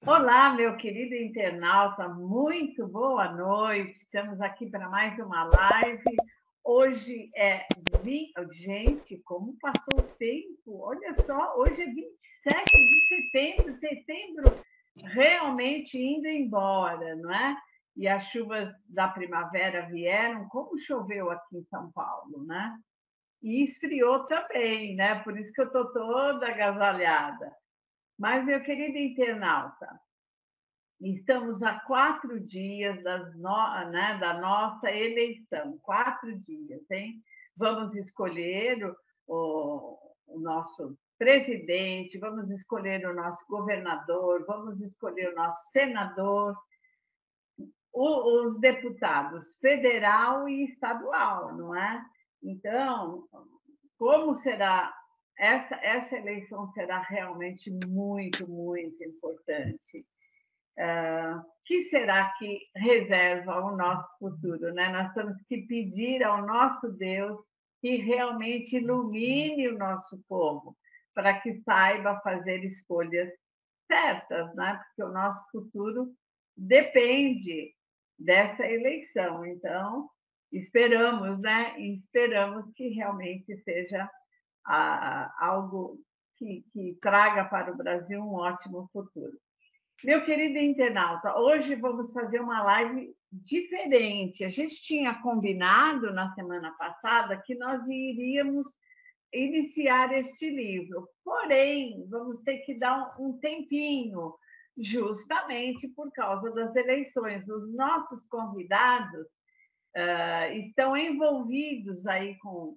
Olá, meu querido internauta, muito boa noite. Estamos aqui para mais uma live. Hoje é Gente, como passou o tempo? Olha só, hoje é 27 de setembro, setembro realmente indo embora, não é? E as chuvas da primavera vieram, como choveu aqui em São Paulo, né? E esfriou também, né? Por isso que eu estou toda agasalhada. Mas, meu querido internauta, estamos a 4 dias da nossa eleição. 4 dias, hein? Vamos escolher o nosso presidente, vamos escolher o nosso governador, vamos escolher o nosso senador, os deputados federal e estadual, não é? Então, como será essa eleição será realmente muito, muito importante. Que será que reserva o nosso futuro, né? Nós temos que pedir ao nosso Deus que realmente ilumine o nosso povo, para que saiba fazer escolhas certas, né? Porque o nosso futuro depende dessa eleição. Então, esperamos, né? Esperamos que realmente seja algo que traga para o Brasil um ótimo futuro. Meu querido internauta, hoje vamos fazer uma live diferente. A gente tinha combinado na semana passada que nós iríamos iniciar este livro, porém, vamos ter que dar um tempinho, justamente por causa das eleições. Os nossos convidados estão envolvidos aí com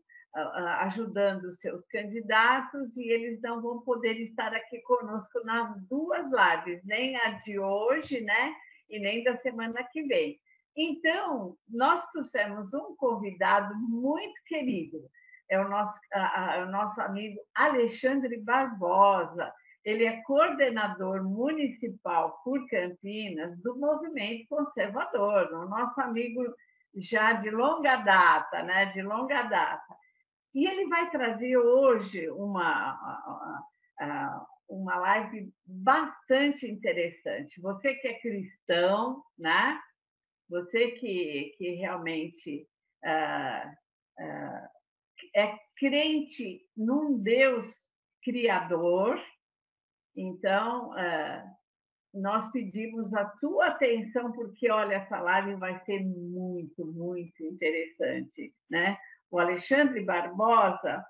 ajudando os seus candidatos e eles não vão poder estar aqui conosco nas duas lives, nem a de hoje, né? E nem da semana que vem. Então, nós trouxemos um convidado muito querido, é o nosso amigo Alexandre Barbosa. Ele é coordenador municipal por Campinas do Movimento Conservador, o nosso amigo já de longa data, né? De longa data. E ele vai trazer hoje uma live bastante interessante. Você que é cristão, né? Você que realmente é crente num Deus criador, então nós pedimos a tua atenção, porque, olha, essa live vai ser muito, muito interessante, né? O Alexandre Barbosa,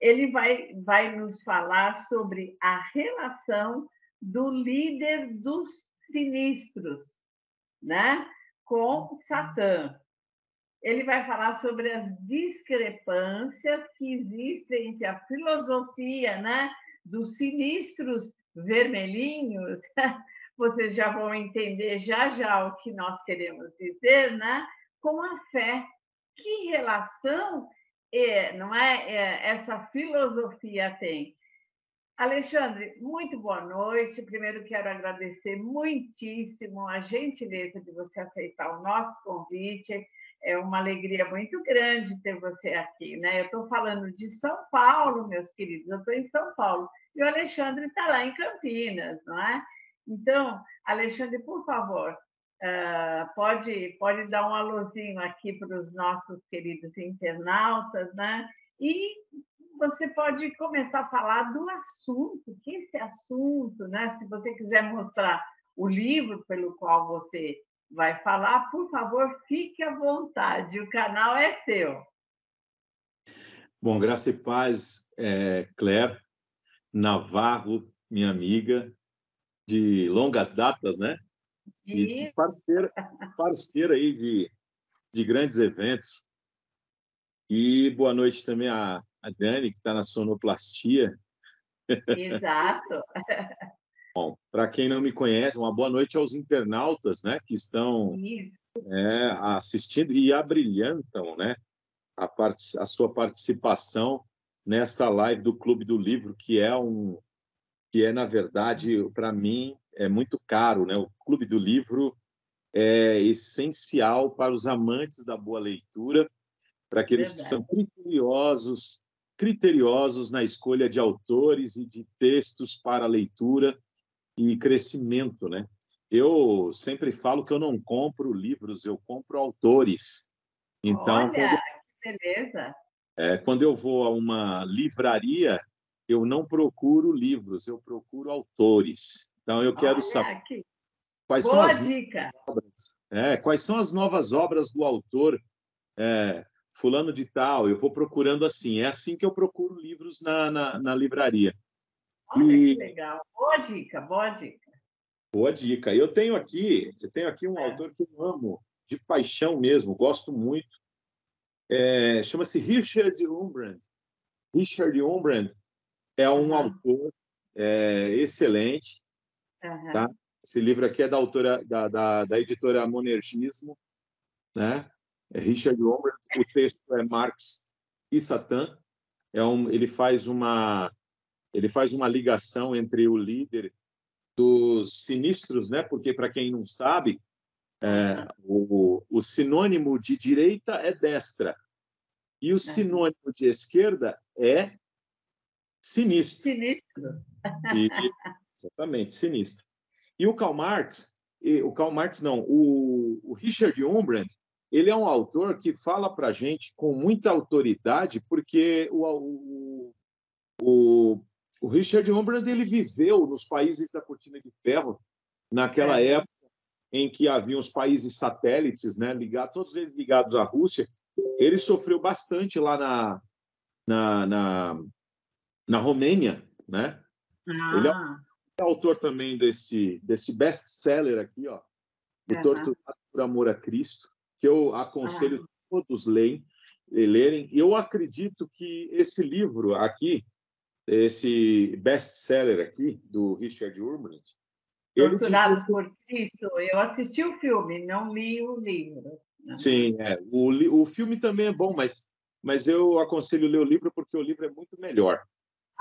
ele vai nos falar sobre a relação do líder dos sinistros, né? Com Satã. Ele vai falar sobre as discrepâncias que existem entre a filosofia, né, dos sinistros vermelhinhos. Vocês já vão entender já o que nós queremos dizer, né? Com a fé. Que relação não essa filosofia tem? Alexandre, muito boa noite. Primeiro, quero agradecer muitíssimo a gentileza de você aceitar o nosso convite. É uma alegria muito grande ter você aqui, né? Eu estou falando de São Paulo, meus queridos, eu estou em São Paulo, e o Alexandre está lá em Campinas, não é? Então, Alexandre, por favor, pode dar um alôzinho aqui para os nossos queridos internautas, né? E você pode começar a falar do assunto, que esse assunto, né? Se você quiser mostrar o livro pelo qual você vai falar, por favor, fique à vontade, o canal é seu. Bom, graça e paz, Claire Navarro, minha amiga, de longas datas, né? E parceira aí de grandes eventos. E boa noite também a Dani, que está na sonoplastia. Exato. Bom, para quem não me conhece, uma boa noite aos internautas, né, que estão assistindo e abrilhantam, né, a sua participação nesta live do Clube do Livro, que é na verdade, para mim, é muito caro, né? O Clube do Livro é essencial para os amantes da boa leitura, para aqueles que são criteriosos na escolha de autores e de textos para a leitura. e crescimento, né? Eu sempre falo que eu não compro livros, eu compro autores. Então, Olha, que beleza! quando eu vou a uma livraria, eu não procuro livros, eu procuro autores. Então, eu quero saber Olha, que quais são boa as dica! quais são as novas obras do autor fulano de tal. Eu vou procurando assim. É assim que eu procuro livros na livraria. Olha, que legal! Boa dica, boa dica. Boa dica. Eu tenho aqui um autor que eu amo, de paixão mesmo, gosto muito. Chama-se Richard Wurmbrand. Richard Wurmbrand é um autor excelente, tá? Esse livro aqui é da autora da editora Monergismo, né? Richard Wurmbrand. O texto é Marx e Satã. Ele faz uma ligação entre o líder dos sinistros, né? Porque para quem não sabe, o sinônimo de direita é destra e o sinônimo de esquerda é sinistro. Sinistro. Exatamente, sinistro. E o Richard Wurmbrand, ele é um autor que fala para a gente com muita autoridade, porque o Richard Wurmbrand ele viveu nos países da Cortina de Ferro, naquela época em que havia os países satélites, né, todos eles ligados à Rússia. Ele sofreu bastante lá na Romênia, né? Ele é autor também desse best-seller aqui, ó, O Torturado por Amor a Cristo, que eu aconselho todos lerem. Eu acredito que esse livro aqui, esse best-seller aqui, do Richard Wurmbrand, Torturado por Cristo, eu assisti o filme, não li o livro. Sim, o filme também é bom, mas eu aconselho ler o livro porque o livro é muito melhor.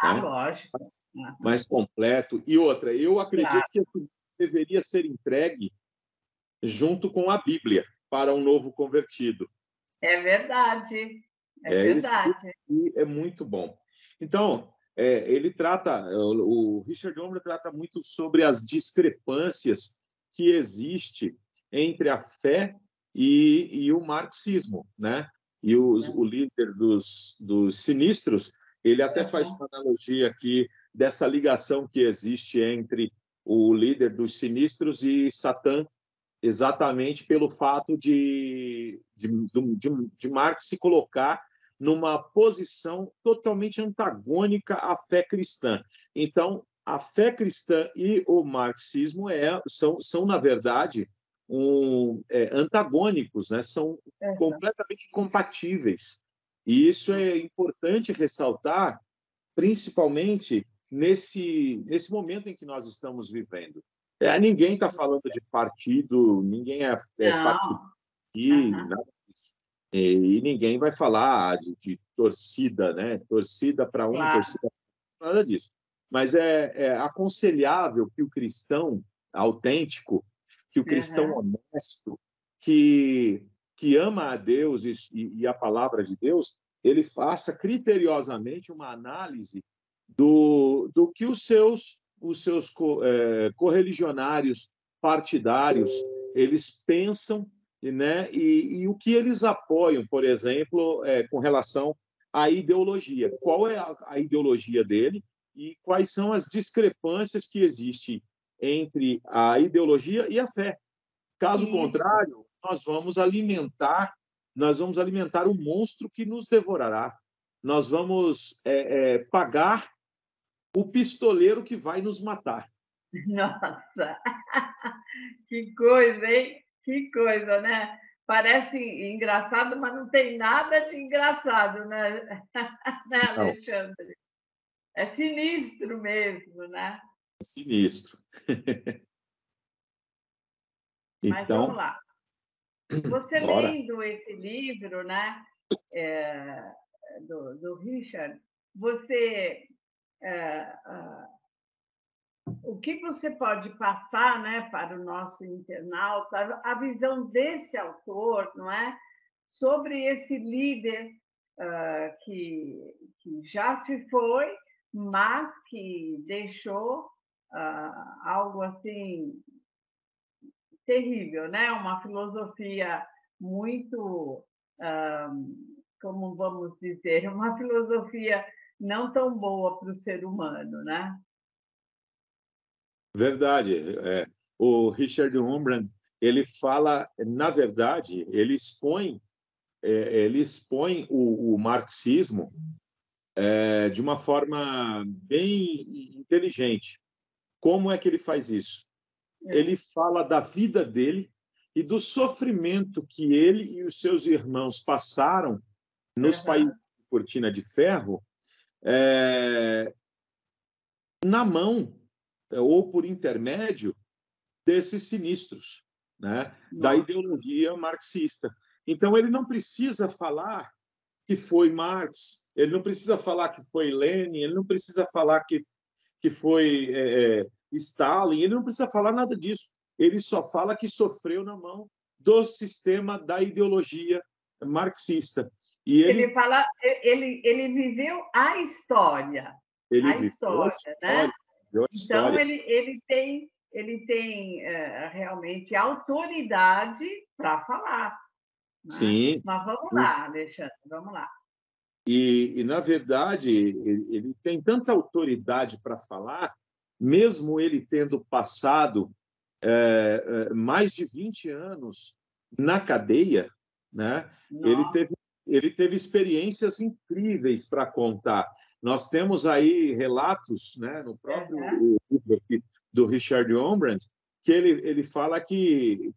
Né? Lógico. Mais completo. E outra, eu acredito que deveria ser entregue junto com a Bíblia para um novo convertido. É verdade. É verdade. É muito bom. Então, o Richard Wurmbrand trata muito sobre as discrepâncias que existem entre a fé e o marxismo, né? E o líder dos sinistros, ele até faz uma analogia aqui dessa ligação que existe entre o líder dos sinistros e Satã, exatamente pelo fato de Marx se colocar numa posição totalmente antagônica à fé cristã. Então, a fé cristã e o marxismo são na verdade, antagônicos, né? São completamente incompatíveis. E isso é importante ressaltar, principalmente nesse momento em que nós estamos vivendo. Ninguém está falando de partido, ninguém é partido aqui, nada disso. E ninguém vai falar de torcida, né? Torcida para um, torcida para nada disso. Mas é aconselhável que o cristão autêntico, que o cristão honesto, que ama a Deus e a palavra de Deus, ele faça criteriosamente uma análise do que os seus correligionários partidários eles pensam, né? E o que eles apoiam, por exemplo, com relação à ideologia. Qual é a ideologia dele e quais são as discrepâncias que existem entre a ideologia e a fé. Caso contrário, nós vamos alimentar o monstro que nos devorará. Nós vamos pagar o pistoleiro que vai nos matar. Nossa, que coisa, hein? Que coisa, né? Parece engraçado, mas não tem nada de engraçado, né, né, Alexandre? É sinistro mesmo, né? É sinistro. Mas então, vamos lá. Você lendo esse livro, né, do Richard, você o que você pode passar, né, para o nosso internauta, a visão desse autor, não é, sobre esse líder que já se foi, mas que deixou assim terrível, né? Uma filosofia muito, como vamos dizer, uma filosofia não tão boa para o ser humano, né? Verdade. O Richard Wurmbrand, ele fala, na verdade, ele expõe o marxismo de uma forma bem inteligente. Como é que ele faz isso? Ele fala da vida dele e do sofrimento que ele e os seus irmãos passaram nos países de cortina de ferro, na mão ou por intermédio desses sinistros, né, da ideologia marxista. Então, ele não precisa falar que foi Marx, ele não precisa falar que foi Lenin, ele não precisa falar que foi Stalin, ele não precisa falar nada disso. Ele só fala que sofreu na mão do sistema da ideologia marxista. E ele fala, ele viveu a história. Ele a história, né? Então, ele tem realmente autoridade para falar. Né? Sim. Mas vamos lá, Alexandre, vamos lá. E na verdade, ele tem tanta autoridade para falar, mesmo ele tendo passado mais de 20 anos na cadeia, né? Ele teve experiências incríveis para contar. Nós temos aí relatos, né, no próprio livro do Richard Wurmbrand, que ele fala que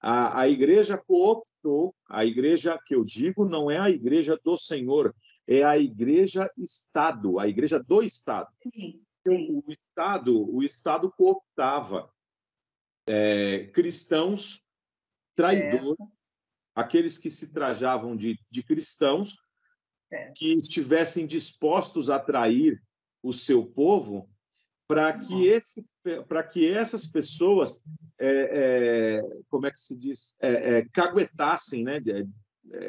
a igreja cooptou, a igreja que eu digo não é a igreja do Senhor, é a igreja-estado, a igreja do Estado. Sim. O Estado cooptava cristãos traidores, aqueles que se trajavam de cristãos, que estivessem dispostos a trair o seu povo, para que essas pessoas, como é que se diz, caguetassem, né?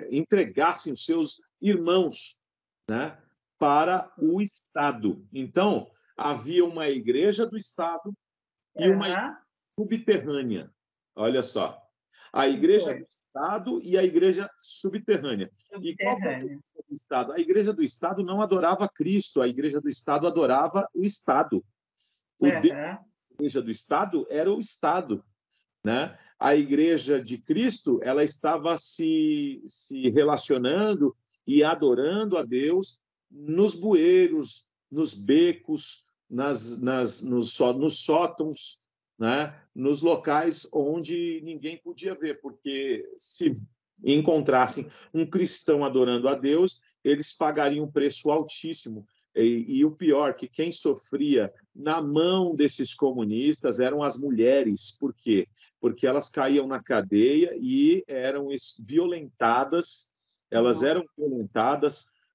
Entregassem os seus irmãos, né? Para o Estado. Então, havia uma igreja do Estado e uma igreja subterrânea. Olha só. A igreja do Estado e a igreja subterrânea. E qual é a igreja do Estado? A igreja do Estado não adorava Cristo, a igreja do Estado adorava o Estado. O Deus da igreja do Estado era o Estado, né? A igreja de Cristo, ela estava se relacionando e adorando a Deus nos bueiros, nos becos, nos sótãos, né? Nos locais onde ninguém podia ver, porque se encontrassem um cristão adorando a Deus, eles pagariam um preço altíssimo. E o pior, que quem sofria na mão desses comunistas eram as mulheres. Por quê? Porque elas caíam na cadeia e eram violentadas,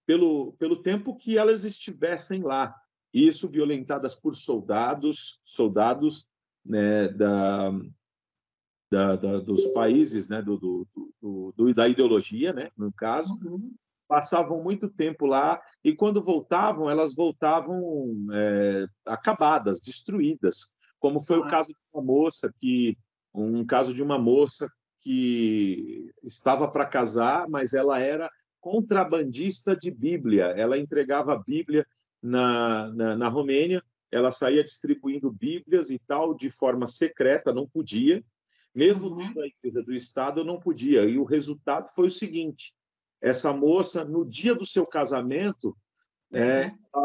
pelo tempo que elas estivessem lá. Isso violentadas por soldados, né, dos países, né, da ideologia, né, no caso. Passavam muito tempo lá e, quando voltavam, elas voltavam acabadas, destruídas, como foi o caso de uma moça que estava para casar, mas ela era contrabandista de Bíblia. Ela entregava a Bíblia na Romênia, ela saía distribuindo Bíblias e tal de forma secreta, não podia, mesmo dentro da igreja do Estado, não podia. E o resultado foi o seguinte: essa moça, no dia do seu casamento,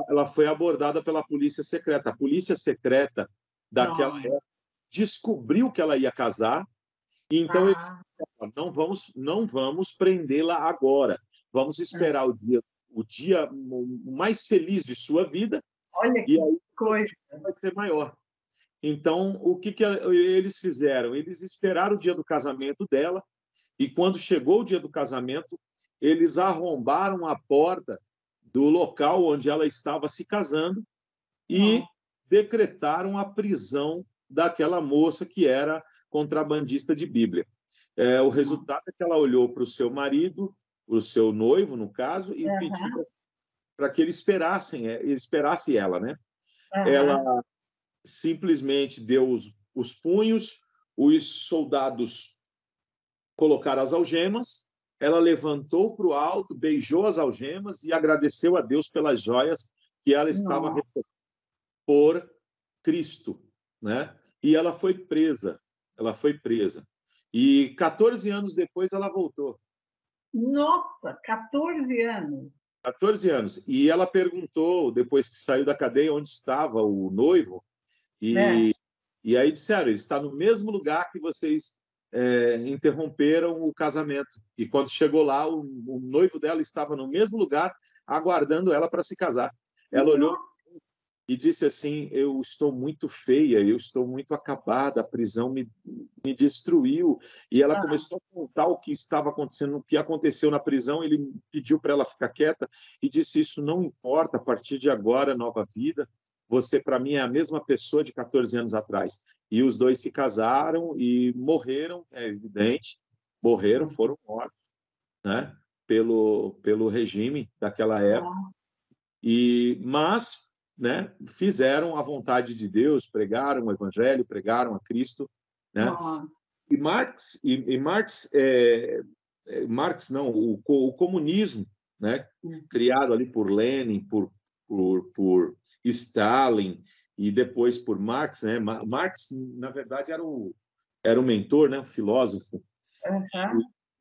ela foi abordada pela polícia secreta. A polícia secreta daquela época descobriu que ela ia casar, e então eles disseram: não vamos prendê-la agora, vamos esperar o dia mais feliz de sua vida. Olha que coisa, vai ser maior. Então, o que eles fizeram? Eles esperaram o dia do casamento dela, e quando chegou o dia do casamento, eles arrombaram a porta do local onde ela estava se casando e decretaram a prisão daquela moça que era contrabandista de Bíblia. O resultado é que ela olhou para o seu marido, para o seu noivo, no caso, e pediu para que ele esperasse ela, né? Ela simplesmente deu os punhos, os soldados colocaram as algemas, ela levantou para o alto, beijou as algemas e agradeceu a Deus pelas joias que ela estava recebendo por Cristo, né? E ela foi presa. E 14 anos depois ela voltou. Nossa, 14 anos. 14 anos. E ela perguntou, depois que saiu da cadeia, onde estava o noivo. E aí disseram, ele está no mesmo lugar que vocês interromperam o casamento. E quando chegou lá, o noivo dela estava no mesmo lugar, aguardando ela para se casar. Ela olhou e disse assim, eu estou muito feia, eu estou muito acabada, a prisão me destruiu. E ela começou a contar o que estava acontecendo, o que aconteceu na prisão. Ele pediu para ela ficar quieta e disse, isso não importa, a partir de agora, nova vida. Você, para mim, é a mesma pessoa de 14 anos atrás. E os dois se casaram e morreram, é evidente, foram mortos, né, pelo regime daquela época. Mas, né, fizeram a vontade de Deus, pregaram o Evangelho, pregaram a Cristo, né? E Marx não, o comunismo, né, criado ali por Lenin, por Stalin e depois por Marx, né? Marx, na verdade, era o mentor, né, o filósofo.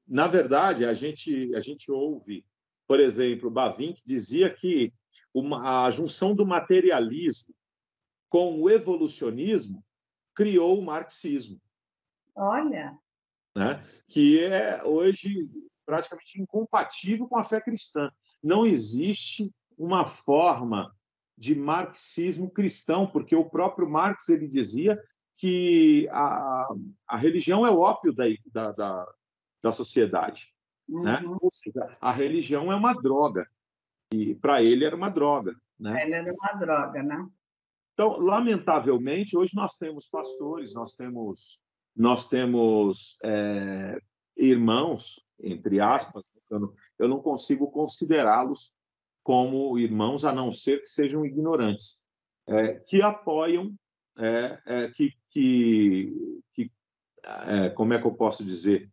Na verdade, a gente ouve, por exemplo, Bavinck dizia que a junção do materialismo com o evolucionismo criou o marxismo. Olha! Né? Que é hoje praticamente incompatível com a fé cristã. Não existe uma forma de marxismo cristão, porque o próprio Marx ele dizia que a religião é o ópio da sociedade. Né? Ou seja, a religião é uma droga. E para ele era uma droga. Né? Ele era uma droga, né? Então, lamentavelmente, hoje nós temos pastores, nós temos irmãos, entre aspas, eu não consigo considerá-los como irmãos, a não ser que sejam ignorantes, que apoiam, como é que eu posso dizer?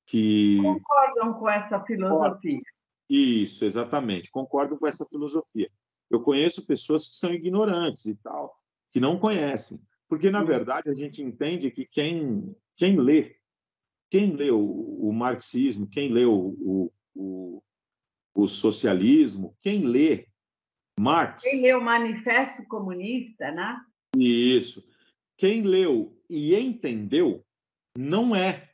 Que concordam com essa filosofia. Isso, exatamente, concordo com essa filosofia. Eu conheço pessoas que são ignorantes e tal, que não conhecem, porque, na verdade, a gente entende que quem lê o marxismo, quem lê o socialismo, quem lê Marx... Quem lê o Manifesto Comunista, né? Isso. Quem leu e entendeu não é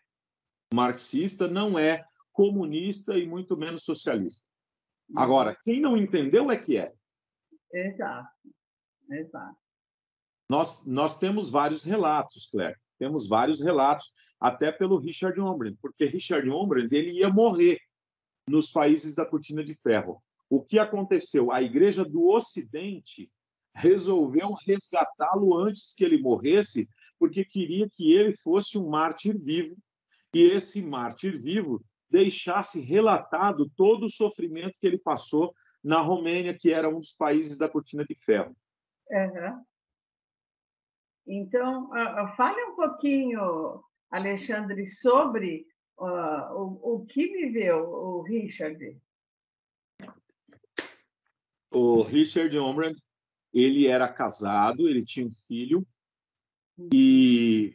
marxista, não é comunista e muito menos socialista. Agora, quem não entendeu é que é. Exato. Nós temos vários relatos, Claire. Temos vários relatos, até pelo Richard Wurmbrand, porque Richard Wurmbrand ele ia morrer nos países da Cortina de Ferro. O que aconteceu? A Igreja do Ocidente resolveu resgatá-lo antes que ele morresse, porque queria que ele fosse um mártir vivo, e esse mártir vivo deixasse relatado todo o sofrimento que ele passou na Romênia, que era um dos países da Cortina de Ferro. Então, fale um pouquinho, Alexandre, sobre o que viveu o Richard. O Richard Wurmbrand, ele era casado, ele tinha um filho, e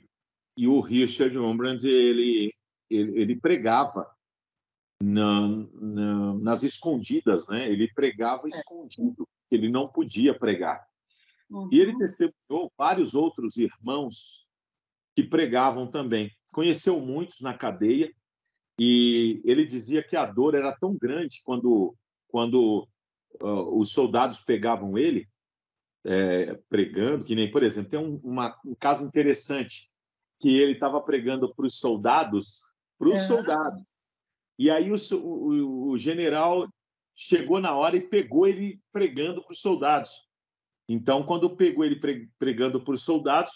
o Richard Wurmbrand, ele pregava nas escondidas, né? Ele pregava escondido, ele não podia pregar. E ele testemunhou vários outros irmãos que pregavam também. Conheceu muitos na cadeia e ele dizia que a dor era tão grande quando os soldados pegavam ele pregando, que nem, por exemplo, tem um caso interessante, que ele estava pregando para os soldados, e aí o general chegou na hora e pegou ele pregando para os soldados. Então, quando pegou ele pregando para os soldados,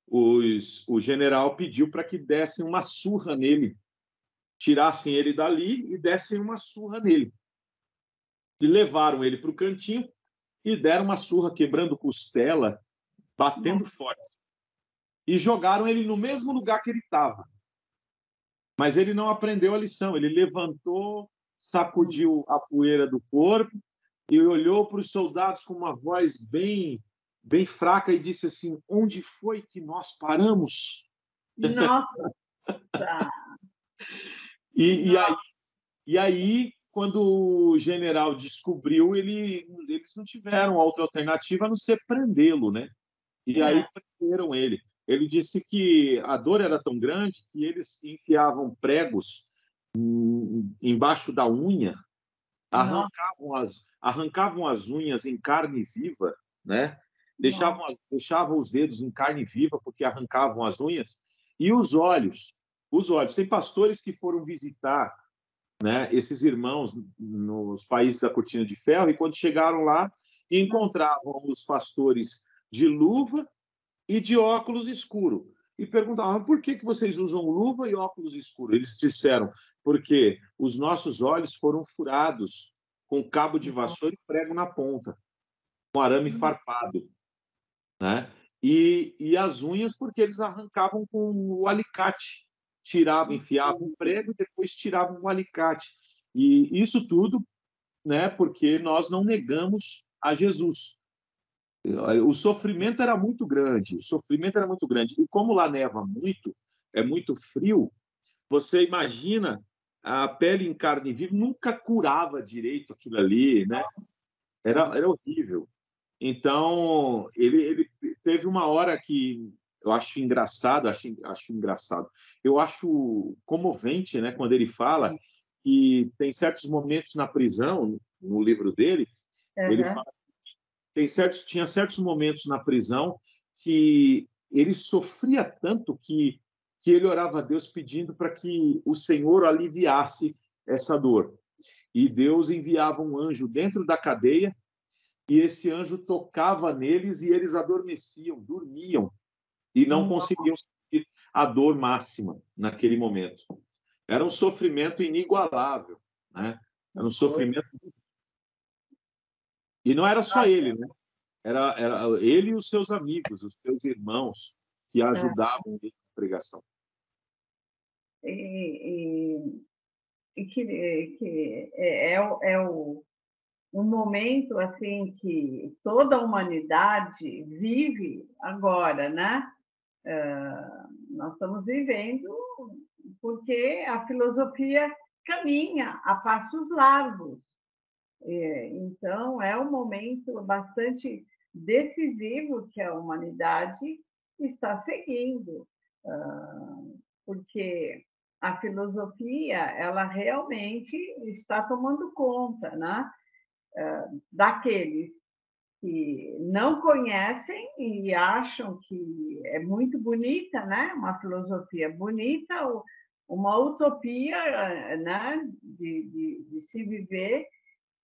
o general pediu para que dessem uma surra nele, tirassem ele dali e dessem uma surra nele. E levaram ele para o cantinho e deram uma surra, quebrando costela, batendo forte. E jogaram ele no mesmo lugar que ele estava. Mas ele não aprendeu a lição. Ele levantou, sacudiu a poeira do corpo e olhou para os soldados com uma voz bem fraca e disse assim: onde foi que nós paramos? Nossa! E aí, quando o general descobriu, eles não tiveram outra alternativa a não ser prendê-lo, né? E aí prenderam ele. Ele disse que a dor era tão grande que eles enfiavam pregos embaixo da unha, arrancavam as unhas em carne viva, né? Deixavam os dedos em carne viva porque arrancavam as unhas, e os olhos. Tem pastores que foram visitar, né, esses irmãos nos países da Cortina de Ferro, e quando chegaram lá, encontravam os pastores de luva e de óculos escuro. E perguntavam: por que vocês usam luva e óculos escuros? Eles disseram: porque os nossos olhos foram furados com cabo de vassoura e prego na ponta, com arame farpado, né? E as unhas, porque eles arrancavam com o alicate, enfiavam o prego e depois tiravam o alicate. E isso tudo, né, porque nós não negamos a Jesus. O sofrimento era muito grande, E como lá neva muito, é muito frio, você imagina, a pele em carne viva nunca curava direito aquilo ali, né? Era horrível. Então, ele teve uma hora que eu acho engraçado, eu acho comovente, né, quando ele fala que tem certos momentos na prisão, no livro dele, ele fala tinha certos momentos na prisão que ele sofria tanto que ele orava a Deus pedindo para que o Senhor aliviasse essa dor. E Deus enviava um anjo dentro da cadeia, e esse anjo tocava neles e eles adormeciam, dormiam, e não conseguiam sentir a dor máxima naquele momento. Era um sofrimento inigualável, né? Era um sofrimento. E não era só ele, né? Era ele e os seus amigos, os seus irmãos, que ajudavam na pregação. E que um momento assim que toda a humanidade vive agora, né? Nós estamos vivendo porque a filosofia caminha a passos largos. Então, é um momento bastante decisivo que a humanidade está seguindo, porque a filosofia ela realmente está tomando conta, né? Daqueles que não conhecem e acham que é muito bonita, né? Uma filosofia bonita, uma utopia, né? de se viver.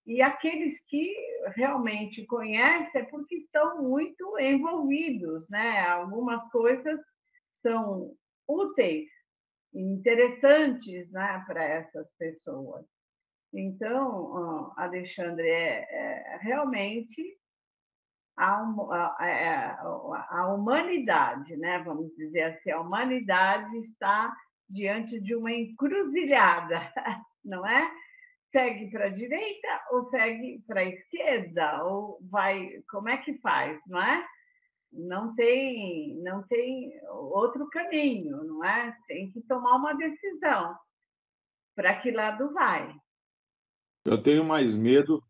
E aqueles que realmente conhecem é porque estão muito envolvidos, né? Algumas coisas são úteis, interessantes, né, para essas pessoas. Então, Alexandre, realmente a humanidade, né, vamos dizer assim, a humanidade está diante de uma encruzilhada, não é? Segue para a direita ou segue para a esquerda? Ou vai. Como é que faz, não é? Não tem outro caminho, não é? Tem que tomar uma decisão. Para que lado vai? Eu tenho mais medo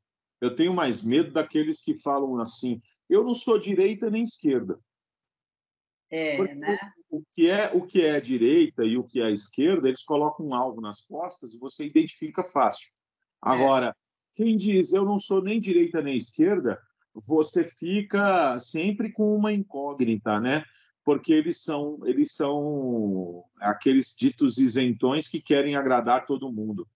daqueles que falam assim: eu não sou direita nem esquerda. Né? O que é direita e o que é esquerda, eles colocam um alvo nas costas e você identifica fácil. Agora, quem diz eu não sou nem direita nem esquerda, você fica sempre com uma incógnita, né? Porque eles são aqueles ditos isentões que querem agradar todo mundo.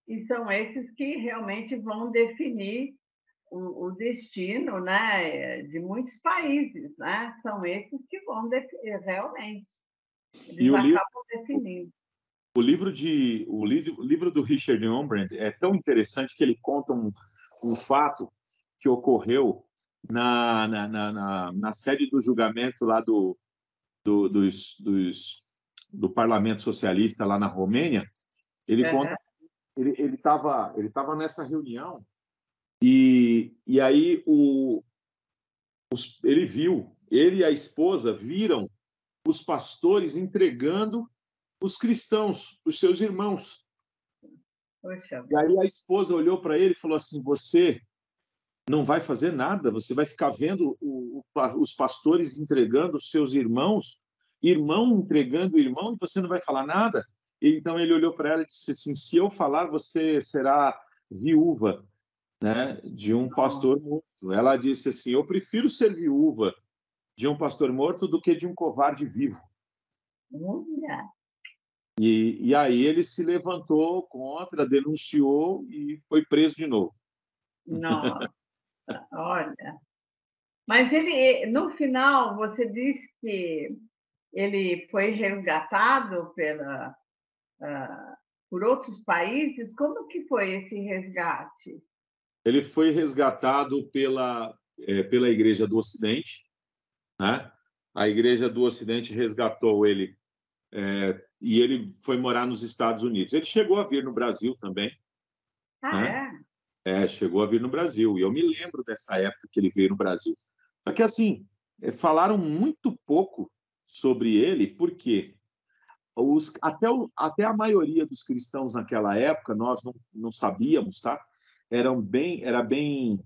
E são esses que realmente vão definir o destino, né, de muitos países, né? São esses que vão definir realmente. Eles acabam definindo. O livro do Richard Wurmbrand é tão interessante que ele conta um fato que ocorreu na sede do julgamento lá do Parlamento Socialista lá na Romênia. Ele conta, ele estava nessa reunião e aí ele viu, ele e a esposa viram os pastores entregando os cristãos, os seus irmãos. Poxa. E aí a esposa olhou para ele e falou assim: você não vai fazer nada, você vai ficar vendo os pastores entregando os seus irmãos, irmão entregando irmão, e você não vai falar nada? E então ele olhou para ela e disse assim: se eu falar, você será viúva, né, de um pastor morto. Ela disse assim: eu prefiro ser viúva de um pastor morto do que de um covarde vivo. E aí ele se levantou contra, denunciou e foi preso de novo. Nossa, olha. Mas ele, no final, você disse que ele foi resgatado por outros países. Como que foi esse resgate? Ele foi resgatado pela Igreja do Ocidente, né? A Igreja do Ocidente resgatou ele e ele foi morar nos Estados Unidos. Ele chegou a vir no Brasil também. Né? Chegou a vir no Brasil. E eu me lembro dessa época que ele veio no Brasil. Só que, assim, falaram muito pouco sobre ele, porque até a maioria dos cristãos naquela época, nós não sabíamos, tá? Era bem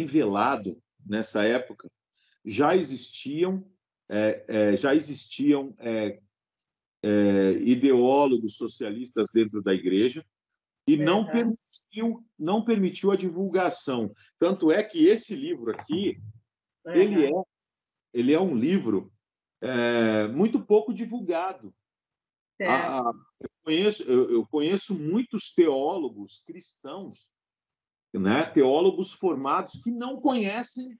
velado nessa época. Já existiam ideólogos socialistas dentro da igreja e não permitiu a divulgação. Tanto é que esse livro aqui, ele é um livro muito pouco divulgado. Eu conheço muitos teólogos cristãos, né, teólogos formados que não conhecem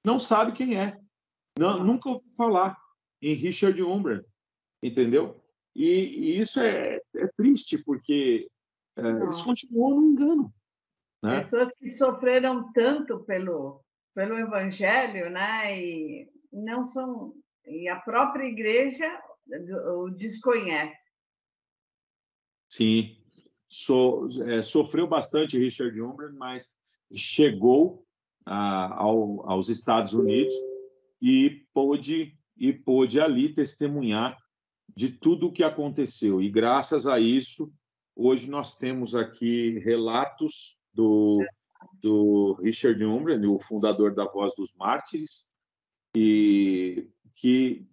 não sabe quem é, nunca ouviu falar em Richard Umbland, entendeu? E isso é triste, porque eles continuam no engano. Né? Pessoas que sofreram tanto pelo Evangelho, né? E não são, e a própria igreja o desconhece. Sim, sofreu bastante Richard Umbland, mas chegou aos Estados Unidos e pôde ali testemunhar de tudo o que aconteceu. E graças a isso, hoje nós temos aqui relatos do Richard Umbland, o fundador da Voz dos Mártires, e que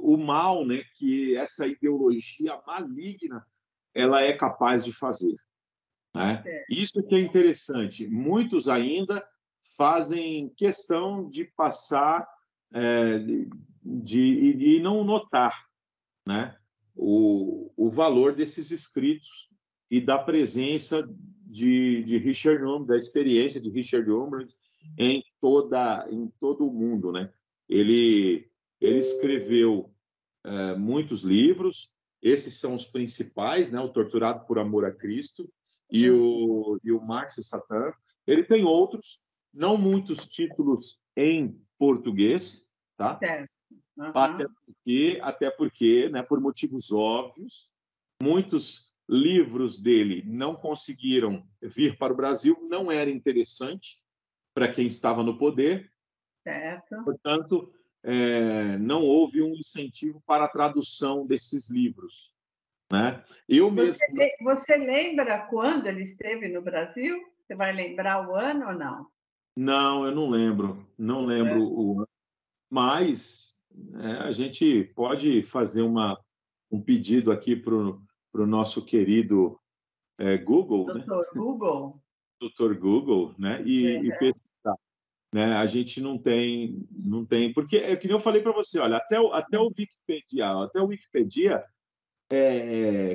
o mal, né, que essa ideologia maligna, ela é capaz de fazer. Né? Isso que é interessante. Muitos ainda fazem questão de passar e não notar, né, o valor desses escritos e da presença de Richard Umbland, da experiência de Richard Umbland em todo o mundo, né? Ele escreveu muitos livros. Esses são os principais, né? O Torturado por Amor a Cristo e o Marx e Satã. Ele tem outros, não muitos títulos em português, tá? Até porque, né, por motivos óbvios, muitos livros dele não conseguiram vir para o Brasil, não era interessante para quem estava no poder. Portanto, não houve um incentivo para a tradução desses livros. Né? Você lembra quando ele esteve no Brasil? Você vai lembrar o ano ou não? Não, eu não lembro. Não lembro o ano. Mas a gente pode fazer um pedido aqui para o nosso querido Google, Dr. Google, né? E pesquisar. Né? A gente não tem, porque é que nem eu falei para você, olha, até o Wikipedia,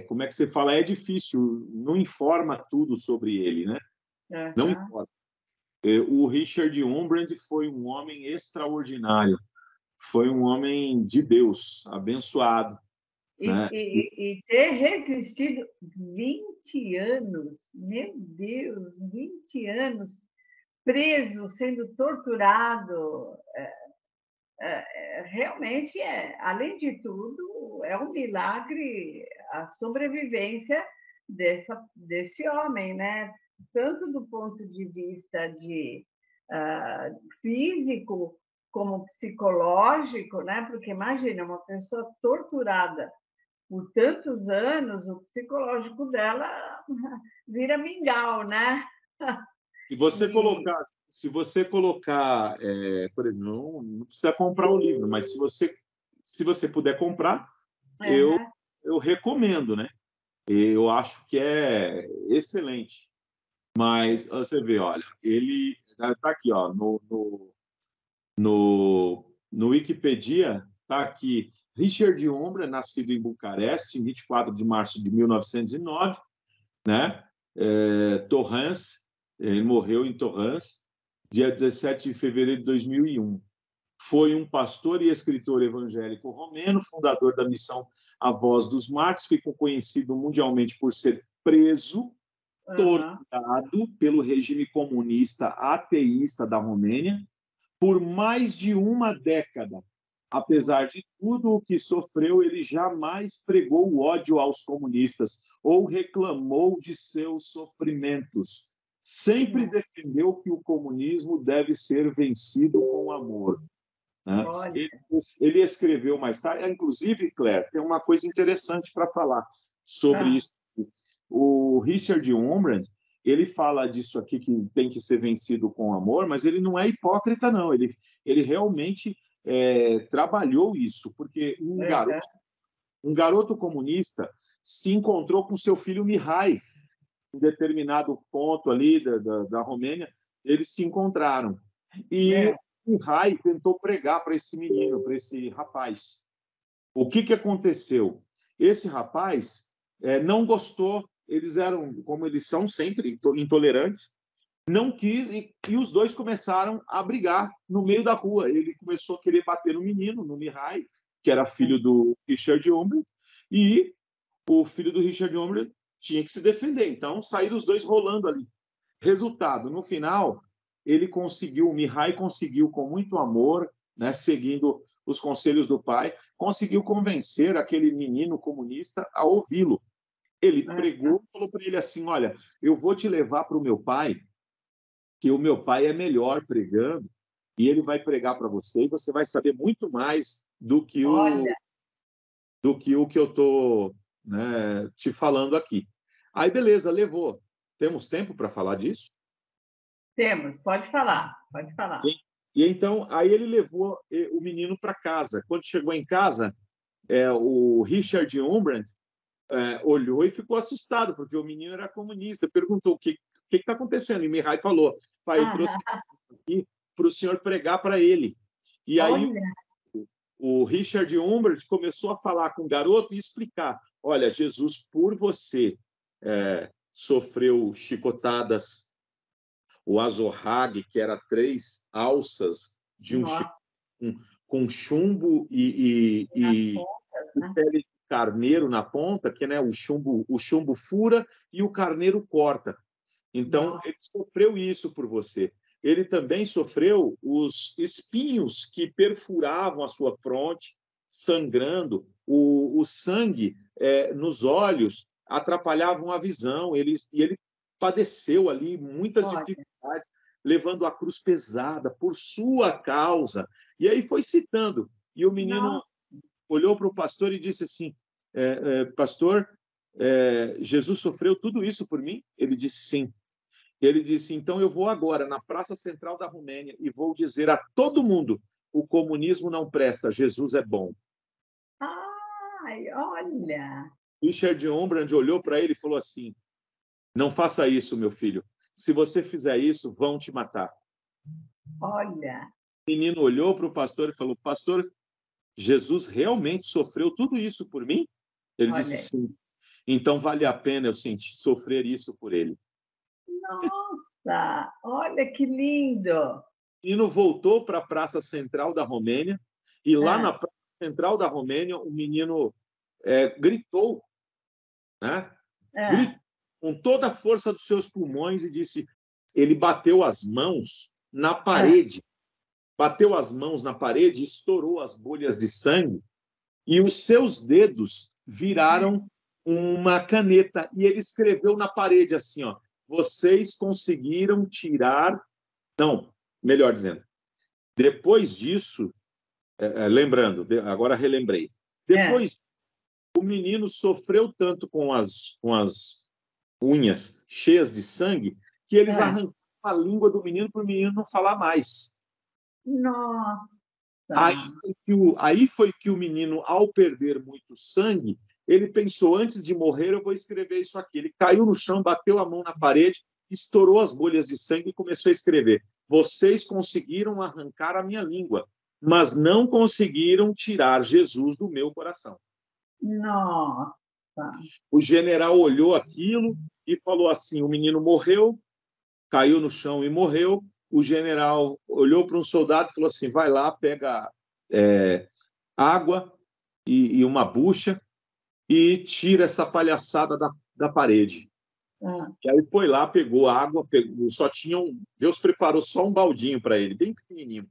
como é que você fala, é difícil, não informa tudo sobre ele, né? Não informa. O Richard Umbland foi um homem extraordinário, foi um homem de Deus, abençoado. Né? E ter resistido 20 anos, meu Deus, 20 anos preso, sendo torturado, realmente além de tudo, é um milagre a sobrevivência desse homem, né? Tanto do ponto de vista físico como psicológico, né? Porque imagina uma pessoa torturada por tantos anos, o psicológico dela vira mingau, né? Se você colocar, por exemplo, não precisa comprar o livro, mas se você puder comprar, eu recomendo, né? Eu acho que é excelente. Mas você vê, olha, ele está aqui, ó, no Wikipedia, está aqui Richard Umbra, nascido em Bucareste, em 24 de março de 1909, né? Torrance, ele morreu em Torrance, dia 17 de fevereiro de 2001. Foi um pastor e escritor evangélico romeno, fundador da missão A Voz dos Mártires, ficou conhecido mundialmente por ser preso, torturado pelo regime comunista ateísta da Romênia por mais de uma década. Apesar de tudo o que sofreu, ele jamais pregou o ódio aos comunistas ou reclamou de seus sofrimentos. Sempre defendeu que o comunismo deve ser vencido com amor. Né? Ele escreveu mais tarde, inclusive, Claire, tem uma coisa interessante para falar sobre isso. O Richard Umbra, ele fala disso aqui, que tem que ser vencido com amor, mas ele não é hipócrita, não. Ele realmente trabalhou isso, porque um garoto comunista se encontrou com seu filho Mihai, em determinado ponto ali da Romênia, eles se encontraram. E Mihai tentou pregar para esse menino, para esse rapaz. O que aconteceu? Esse rapaz não gostou, eles eram, como eles são sempre, intolerantes, não quis, e os dois começaram a brigar no meio da rua. Ele começou a querer bater no menino, no Mihai, que era filho do Richard Umbra, e o filho do Richard Umbra tinha que se defender. Então, saíram os dois rolando ali. Resultado, no final, o Mihai conseguiu, com muito amor, né, seguindo os conselhos do pai, conseguiu convencer aquele menino comunista a ouvi-lo. Ele pregou, falou para ele assim, olha, eu vou te levar para o meu pai, que o meu pai é melhor pregando, e ele vai pregar para você, e você vai saber muito mais do que o que eu estou, né, te falando aqui. Aí, beleza, levou. Temos tempo para falar disso? Temos, pode falar. E então, aí ele levou o menino para casa. Quando chegou em casa, o Richard Umbra olhou e ficou assustado, porque o menino era comunista. Perguntou o que está acontecendo. E Mihai falou, pai, eu trouxe aqui para o senhor pregar para ele. E aí o Richard Umbra começou a falar com o garoto e explicar, olha, Jesus, por você, sofreu chicotadas, o azorrague, que era 3 alças de com chumbo e pele de carneiro na ponta, que, né, o chumbo fura e o carneiro corta. Então, ele sofreu isso por você. Ele também sofreu os espinhos que perfuravam a sua fronte, sangrando, o sangue nos olhos atrapalhavam a visão. E ele padeceu ali muitas dificuldades, levando a cruz pesada por sua causa. E aí foi citando. E o menino olhou para o pastor e disse assim, pastor, Jesus sofreu tudo isso por mim? Ele disse sim. Ele disse, então eu vou agora na Praça Central da Romênia e vou dizer a todo mundo, o comunismo não presta, Jesus é bom. Ai, olha! Richard Umbra olhou para ele e falou assim, não faça isso, meu filho. Se você fizer isso, vão te matar. Olha! O menino olhou para o pastor e falou, pastor, Jesus realmente sofreu tudo isso por mim? Ele disse sim. Então vale a pena eu sofrer isso por ele. Nossa, olha que lindo! O menino voltou para a Praça Central da Romênia e lá na Praça Central da Romênia o menino gritou, né? Gritou com toda a força dos seus pulmões e disse, ele bateu as mãos na parede. Bateu as mãos na parede, estourou as bolhas de sangue e os seus dedos viraram uma caneta. E ele escreveu na parede assim, ó, vocês conseguiram tirar... Não, melhor dizendo, depois disso, lembrando, agora relembrei, depois o menino sofreu tanto com as unhas cheias de sangue que eles arrancaram a língua do menino para o menino não falar mais. Nossa! Aí foi que o menino, ao perder muito sangue, ele pensou, antes de morrer, eu vou escrever isso aqui. Ele caiu no chão, bateu a mão na parede, estourou as bolhas de sangue e começou a escrever. Vocês conseguiram arrancar a minha língua, mas não conseguiram tirar Jesus do meu coração. Nossa! O general olhou aquilo e falou assim, o menino morreu, caiu no chão e morreu. O general olhou para um soldado e falou assim, vai lá, pega água e uma bucha e tira essa palhaçada da parede. E aí foi lá, pegou água, Deus preparou só um baldinho para ele, bem pequenininho.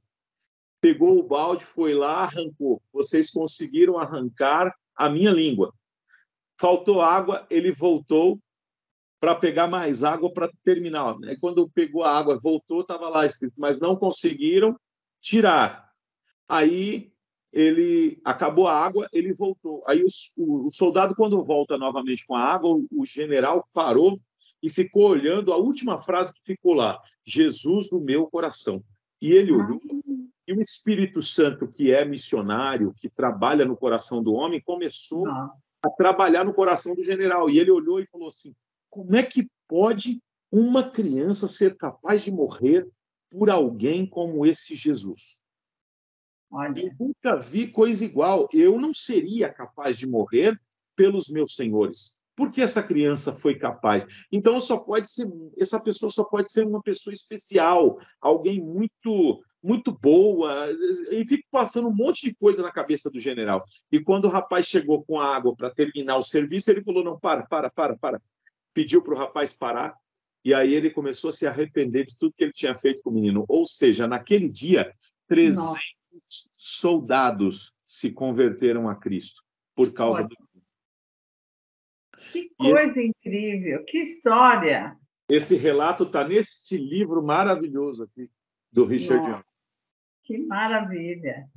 Pegou o balde, foi lá, arrancou. Vocês conseguiram arrancar a minha língua. Faltou água, ele voltou para pegar mais água para terminar. Aí, quando pegou a água, voltou, estava lá escrito, mas não conseguiram tirar. Aí ele acabou a água, ele voltou. Aí o soldado, quando volta novamente com a água, o general parou e ficou olhando a última frase que ficou lá, Jesus do meu coração. E ele olhou, e o Espírito Santo, que é missionário, que trabalha no coração do homem, começou a trabalhar no coração do general. E ele olhou e falou assim, como é que pode uma criança ser capaz de morrer por alguém como esse Jesus? Olha. Eu nunca vi coisa igual. Eu não seria capaz de morrer pelos meus senhores. Por que essa criança foi capaz? Então, essa pessoa só pode ser uma pessoa especial, alguém muito, muito boa. E fica passando um monte de coisa na cabeça do general. E quando o rapaz chegou com a água para terminar o serviço, ele falou, não, para. Pediu para o rapaz parar. E aí ele começou a se arrepender de tudo que ele tinha feito com o menino. Ou seja, naquele dia, 300 soldados se converteram a Cristo por causa do... Que coisa incrível, que história! Esse relato está neste livro maravilhoso aqui, do Richard Young. Que maravilha!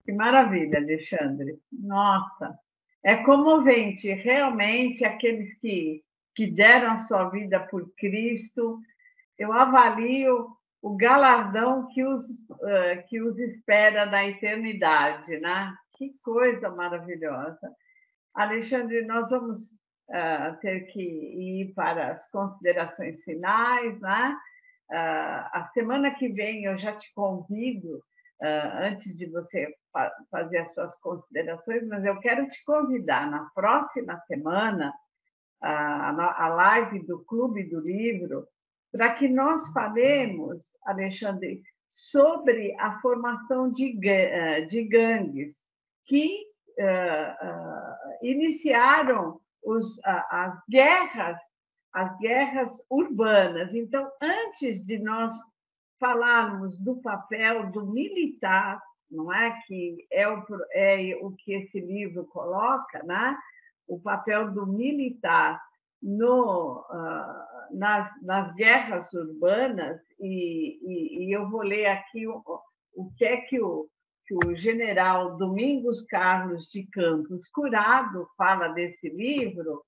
Que maravilha, Alexandre! Nossa! É comovente, realmente, aqueles que deram a sua vida por Cristo. Eu avalio o galardão que os espera na eternidade, né? Que coisa maravilhosa! Alexandre, nós vamos ter que ir para as considerações finais, né? A semana que vem eu já te convido, antes de você fazer as suas considerações, mas eu quero te convidar na próxima semana, a live do Clube do Livro, para que nós falemos, Alexandre, sobre a formação de gangues que iniciaram as guerras urbanas. Então, antes de nós falarmos do papel do militar, não é, que é o que esse livro coloca, né? O papel do militar nas guerras urbanas, e eu vou ler aqui o que é que o general Domingos Carlos de Campos Curado fala desse livro.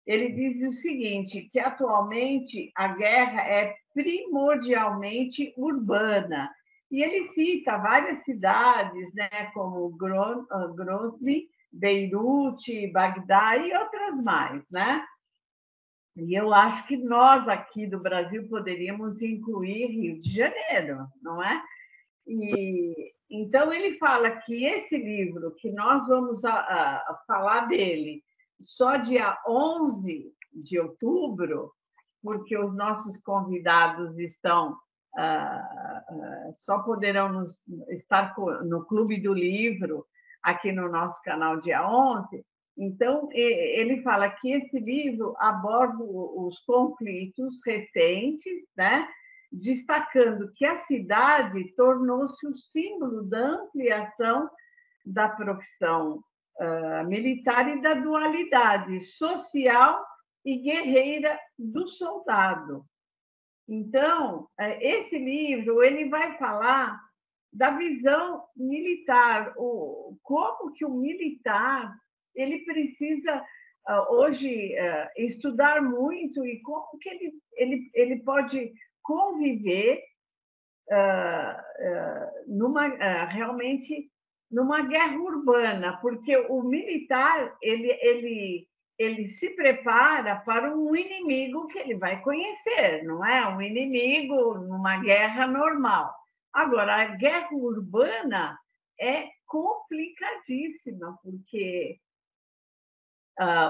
Ele diz o seguinte, que atualmente a guerra é primordialmente urbana, e ele cita várias cidades, né, como Grozny, Beirute, Bagdá e outras mais, né? E eu acho que nós aqui do Brasil poderíamos incluir Rio de Janeiro, não é? E então ele fala que esse livro, que nós vamos falar dele só dia 11 de outubro, porque os nossos convidados só poderão estar no Clube do Livro aqui no nosso canal dia 11, Então, ele fala que esse livro aborda os conflitos recentes, né? Destacando que a cidade tornou-se o símbolo da ampliação da profissão militar e da dualidade social e guerreira do soldado. Então, esse livro ele vai falar da visão militar, como que o militar ele precisa hoje estudar muito e como que ele pode conviver realmente numa guerra urbana, porque o militar ele se prepara para um inimigo que ele vai conhecer, não é? Um inimigo numa guerra normal. Agora, a guerra urbana é complicadíssima, porque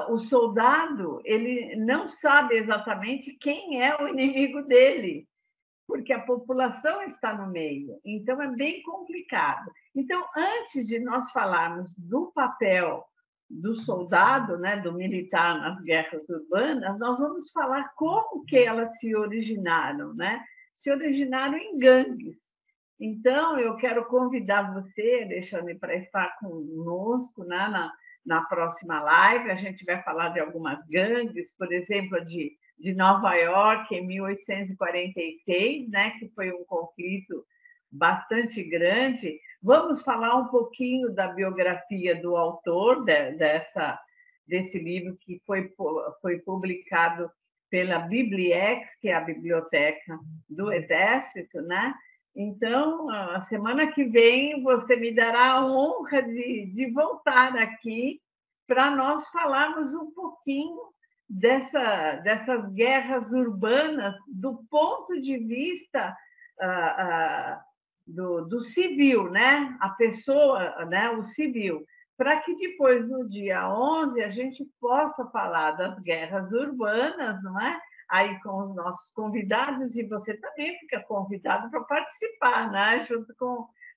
o soldado ele não sabe exatamente quem é o inimigo dele, porque a população está no meio. Então, é bem complicado. Então, antes de nós falarmos do papel do soldado, né, do militar nas guerras urbanas, nós vamos falar como que elas se originaram, né? Se originaram em gangues. Então, eu quero convidar você, Alexandre, para estar conosco, né, na próxima live. A gente vai falar de algumas gangues, por exemplo, de Nova York, em 1846, né, que foi um conflito bastante grande. Vamos falar um pouquinho da biografia do autor desse livro, que foi publicado pela Bibliex, que é a biblioteca do Exército, né? Então, a semana que vem, você me dará a honra de voltar aqui para nós falarmos um pouquinho dessas guerras urbanas do ponto de vista do civil, né? A pessoa, né? O civil, para que depois, no dia 11, a gente possa falar das guerras urbanas, não é? Aí com os nossos convidados, e você também fica convidado para participar, né? Junto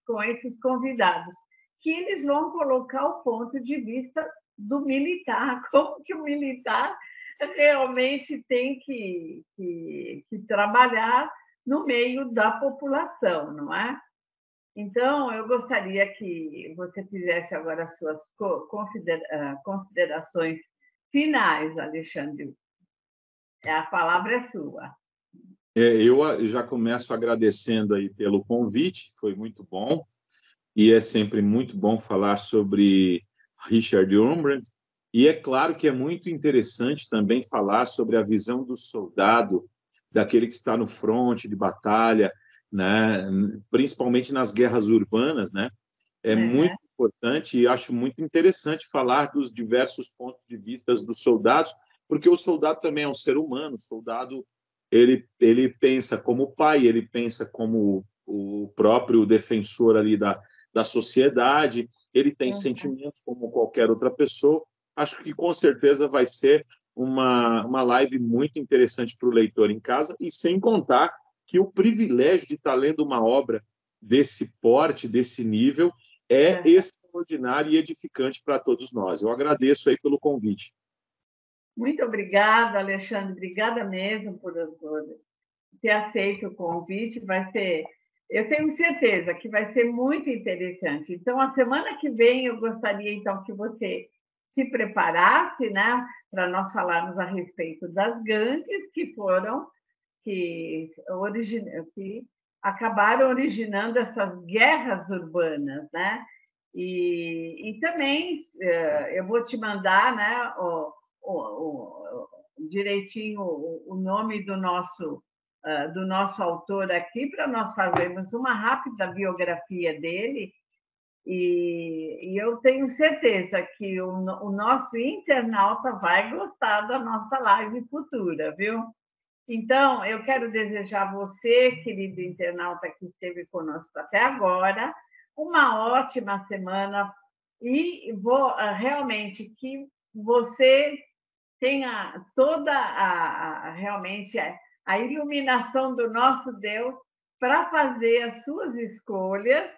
com esses convidados, que eles vão colocar o ponto de vista do militar, como que o militar realmente tem que trabalhar no meio da população, não é? Então, eu gostaria que você fizesse agora as suas considerações finais, Alexandre. A palavra é sua. Eu já começo agradecendo aí pelo convite, foi muito bom, e é sempre muito bom falar sobre Richard Wurmbrand, e é claro que é muito interessante também falar sobre a visão do soldado, daquele que está no fronte de batalha, né? Principalmente nas guerras urbanas, né? É muito importante e acho muito interessante falar dos diversos pontos de vista dos soldados, porque o soldado também é um ser humano, o soldado ele pensa como pai, ele pensa como o próprio defensor ali da sociedade, ele tem sentimentos como qualquer outra pessoa. Acho que com certeza vai ser uma live muito interessante para o leitor em casa, e sem contar que o privilégio de estar lendo uma obra desse porte, desse nível, é extraordinário e edificante para todos nós. Eu agradeço aí pelo convite. Muito obrigada, Alexandre. Obrigada mesmo por ter aceito o convite. Eu tenho certeza que vai ser muito interessante. Então, a semana que vem, eu gostaria então que você se preparasse, né, para nós falarmos a respeito das gangues que acabaram originando essas guerras urbanas, né? E também eu vou te mandar, né, direitinho o nome do nosso autor aqui, para nós fazermos uma rápida biografia dele, e eu tenho certeza que o nosso internauta vai gostar da nossa live futura, viu? Então, eu quero desejar a você, querido internauta que esteve conosco até agora, uma ótima semana, e vou realmente que você tenha toda realmente a iluminação do nosso Deus para fazer as suas escolhas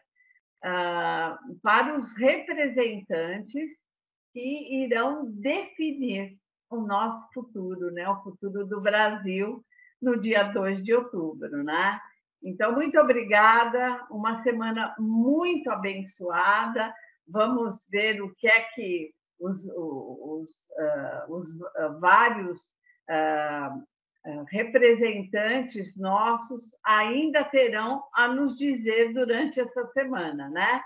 para os representantes que irão definir o nosso futuro, né? O futuro do Brasil no dia 2 de outubro, né? Então, muito obrigada, uma semana muito abençoada. Vamos ver o que é que os vários representantes nossos ainda terão a nos dizer durante essa semana, né?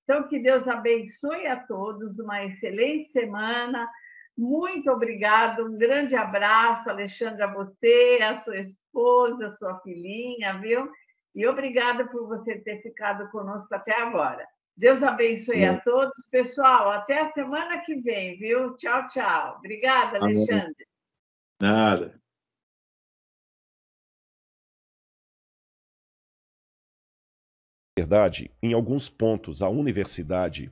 Então, que Deus abençoe a todos, uma excelente semana. Muito obrigada, um grande abraço, Alexandra, a você, a sua esposa, a sua filhinha, viu? E obrigada por você ter ficado conosco até agora. Deus abençoe a todos. Pessoal, até a semana que vem, viu? Tchau, tchau. Obrigada, Alexandre. Nada. Verdade, em alguns pontos, a universidade,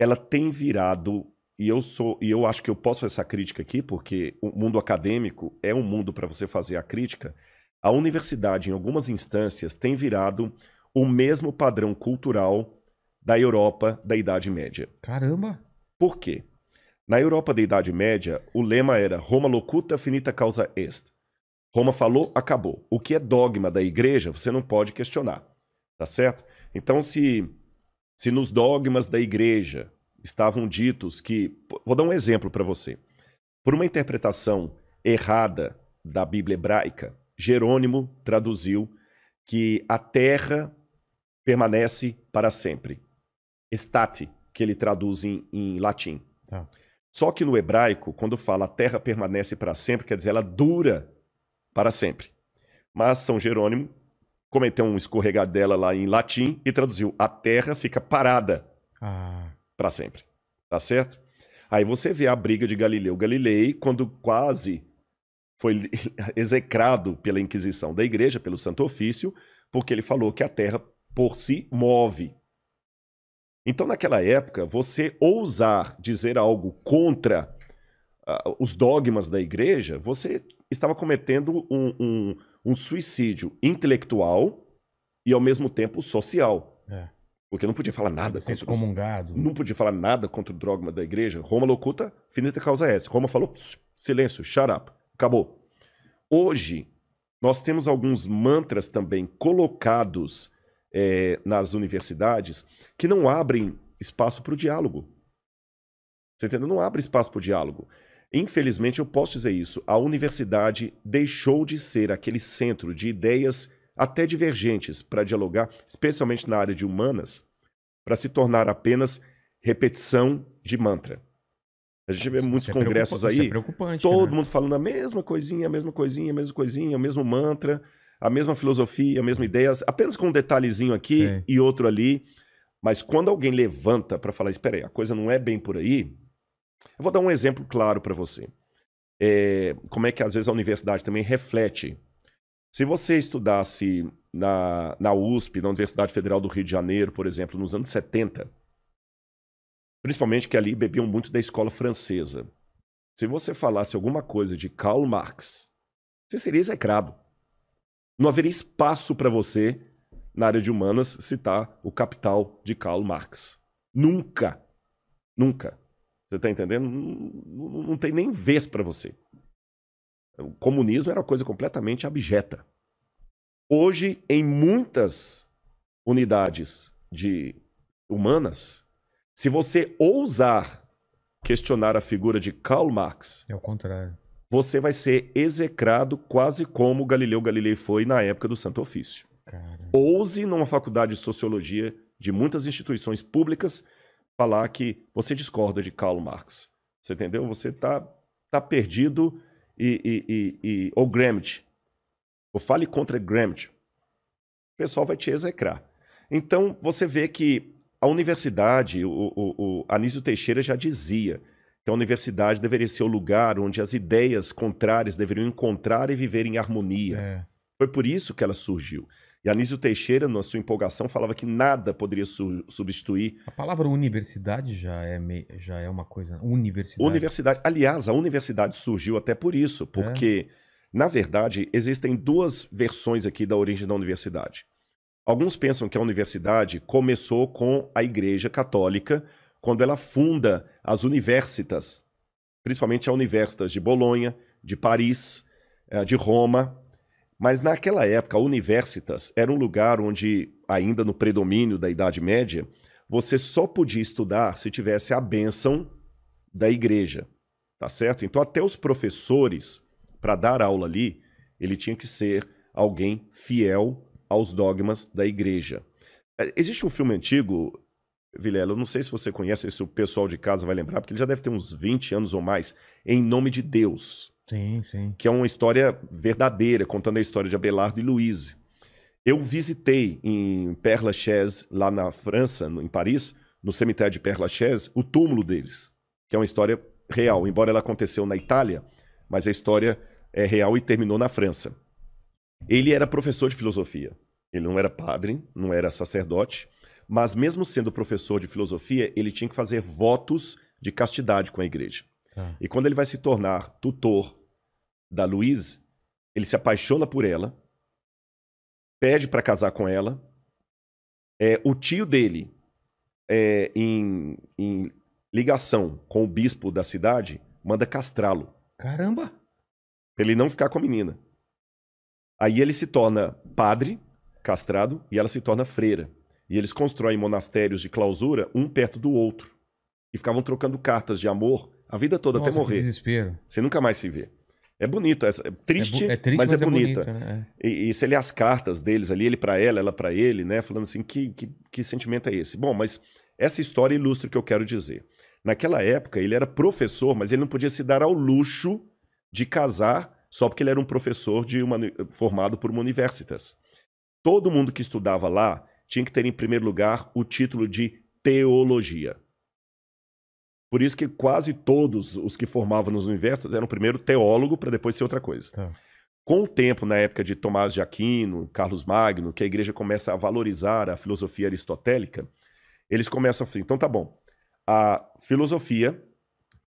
ela tem virado, e eu acho que eu posso fazer essa crítica aqui, porque o mundo acadêmico é um mundo para você fazer a crítica. A universidade, em algumas instâncias, tem virado o mesmo padrão cultural da Europa da Idade Média. Caramba! Por quê? Na Europa da Idade Média, o lema era Roma locuta finita causa est. Roma falou, acabou. O que é dogma da igreja, você não pode questionar. Tá certo? Então, se nos dogmas da igreja estavam ditos que... Vou dar um exemplo para você. Por uma interpretação errada da Bíblia hebraica, Jerônimo traduziu que a terra permanece para sempre. Estate, que ele traduz em latim. Tá. Só que no hebraico, quando fala a terra permanece para sempre, quer dizer, ela dura para sempre. Mas São Jerônimo cometeu um escorregadela lá em latim e traduziu a terra fica parada para sempre. Tá certo? Aí você vê a briga de Galileu Galilei, quando quase foi execrado pela Inquisição da Igreja, pelo Santo Ofício, porque ele falou que a terra por si move. Então, naquela época, você ousar dizer algo contra os dogmas da igreja, você estava cometendo um suicídio intelectual e, ao mesmo tempo, social. Porque não podia falar nada contra excomungado. Não podia falar nada contra o dogma da igreja. Roma locuta, finita causa est. Roma falou, silêncio, shut up, acabou. Hoje, nós temos alguns mantras também colocados nas universidades que não abrem espaço para o diálogo. Você entendeu? Não abre espaço para o diálogo. Infelizmente, eu posso dizer isso. A universidade deixou de ser aquele centro de ideias até divergentes para dialogar, especialmente na área de humanas, para se tornar apenas repetição de mantra. A gente vê muitos congressos aí, todo mundo falando a mesma coisinha, a mesma coisinha, a mesma coisinha, o mesmo mantra, a mesma filosofia, a mesma ideia, apenas com um detalhezinho aqui e outro ali. Mas quando alguém levanta para falar, espera aí, a coisa não é bem por aí, eu vou dar um exemplo claro para você. Como é que às vezes a universidade também reflete. Se você estudasse na USP, na Universidade Federal do Rio de Janeiro, por exemplo, nos anos 70, principalmente que ali bebiam muito da escola francesa, se você falasse alguma coisa de Karl Marx, você seria execrado. Não haveria espaço para você, na área de humanas, citar o Capital de Karl Marx. Nunca. Nunca. Você está entendendo? Não tem nem vez para você. O comunismo era uma coisa completamente abjeta. Hoje, em muitas unidades de humanas, se você ousar questionar a figura de Karl Marx, é o contrário. Você vai ser execrado quase como Galileu Galilei foi na época do Santo Ofício. Caramba. Ouse, numa faculdade de sociologia de muitas instituições públicas, falar que você discorda de Karl Marx. Você entendeu? Você tá perdido ou Gramsci. Ou fale contra Gramsci. O pessoal vai te execrar. Então, você vê que a universidade, o Anísio Teixeira já dizia que a universidade deveria ser o lugar onde as ideias contrárias deveriam encontrar e viver em harmonia. Foi por isso que ela surgiu. E Anísio Teixeira, na sua empolgação, falava que nada poderia substituir... A palavra universidade já é uma coisa... Universidade. Aliás, a universidade surgiu até por isso, porque, na verdade, existem duas versões aqui da origem da universidade. Alguns pensam que a universidade começou com a Igreja Católica, quando ela funda as universitas, principalmente a Universitas de Bolonha, de Paris, de Roma. Mas naquela época, a Universitas era um lugar onde, ainda no predomínio da Idade Média, você só podia estudar se tivesse a bênção da igreja, tá certo? Então até os professores, para dar aula ali, ele tinha que ser alguém fiel aos dogmas da igreja. Existe um filme antigo, Vilela, eu não sei se você conhece, se o pessoal de casa vai lembrar, porque ele já deve ter uns 20 anos ou mais, Em Nome de Deus. Sim, sim. Que é uma história verdadeira, contando a história de Abelardo e Louise. Eu visitei em Père Lachaise, lá na França, em Paris, no cemitério de Père Lachaise, o túmulo deles, que é uma história real, embora ela aconteceu na Itália, mas a história é real e terminou na França. Ele era professor de filosofia. Ele não era padre, não era sacerdote, mas mesmo sendo professor de filosofia, ele tinha que fazer votos de castidade com a igreja. Tá. E quando ele vai se tornar tutor da Louise, ele se apaixona por ela, pede para casar com ela. O tio dele, em ligação com o bispo da cidade, manda castrá-lo. Caramba! Pra ele não ficar com a menina. Aí ele se torna padre, castrado, e ela se torna freira. E eles constroem monastérios de clausura, um perto do outro. E ficavam trocando cartas de amor a vida toda. Nossa, até morrer. Que desespero. Você nunca mais se vê. É bonito, é triste, mas é bonita. Bonito, né? E você lê as cartas deles ali, ele pra ela pra ele, né? Falando assim, que sentimento é esse? Bom, mas essa história ilustra o que eu quero dizer. Naquela época, ele era professor, mas ele não podia se dar ao luxo de casar só porque ele era um professor formado por uma universitas. Todo mundo que estudava lá tinha que ter, em primeiro lugar, o título de teologia. Por isso que quase todos os que formavam nas universidades eram primeiro teólogo para depois ser outra coisa. Tá. Com o tempo, na época de Tomás de Aquino, Carlos Magno, que a igreja começa a valorizar a filosofia aristotélica, eles começam a falar, então tá bom, a filosofia,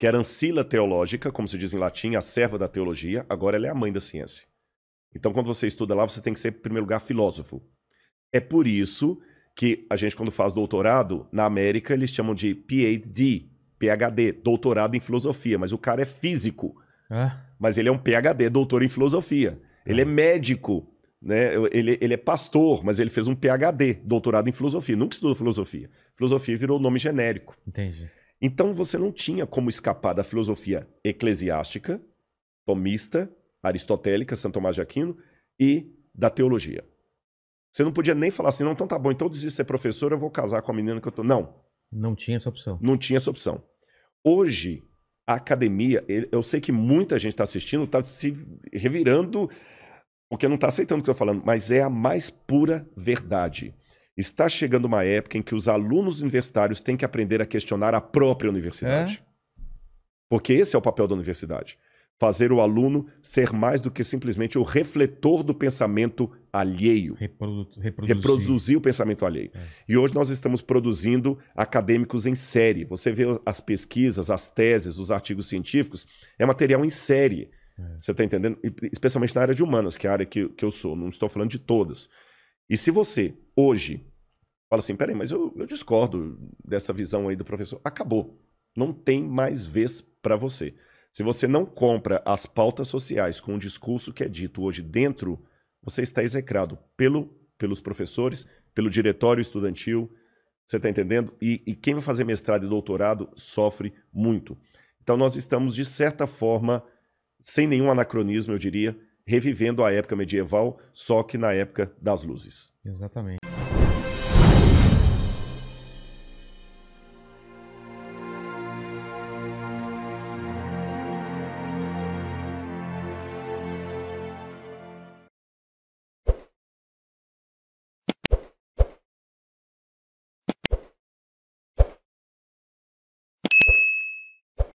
que era ancila teológica, como se diz em latim, a serva da teologia, agora ela é a mãe da ciência. Então quando você estuda lá, você tem que ser, em primeiro lugar, filósofo. É por isso que a gente, quando faz doutorado, na América, eles chamam de PhD, doutorado em filosofia, mas o cara é físico. Mas ele é um PhD, doutor em filosofia. Ele é médico, né? Ele é pastor, mas ele fez um PhD, doutorado em filosofia. Nunca estudou filosofia. Filosofia virou nome genérico. Entendi. Então você não tinha como escapar da filosofia eclesiástica, tomista, aristotélica, Santo Tomás de Aquino, e da teologia. Você não podia nem falar assim, não, então tá bom, então eu desisto de ser professor, eu vou casar com a menina que eu tô... Não. Não tinha essa opção. Não tinha essa opção. Hoje, a academia, eu sei que muita gente está assistindo, está se revirando, porque não está aceitando o que eu estou falando, mas é a mais pura verdade. Está chegando uma época em que os alunos universitários têm que aprender a questionar a própria universidade. Porque esse é o papel da universidade. Fazer o aluno ser mais do que simplesmente o refletor do pensamento alheio. Reproduzir o pensamento alheio. E hoje nós estamos produzindo acadêmicos em série. Você vê as pesquisas, as teses, os artigos científicos, é material em série. Você está entendendo? Especialmente na área de humanas, que é a área que eu sou. Não estou falando de todas. E se você, hoje, fala assim, peraí, mas eu discordo dessa visão aí do professor. Acabou. Não tem mais vez para você. Se você não compra as pautas sociais com o discurso que é dito hoje dentro, você está execrado pelos professores, pelo diretório estudantil, você está entendendo? E quem vai fazer mestrado e doutorado sofre muito. Então nós estamos, de certa forma, sem nenhum anacronismo, eu diria, revivendo a época medieval, só que na época das luzes. Exatamente.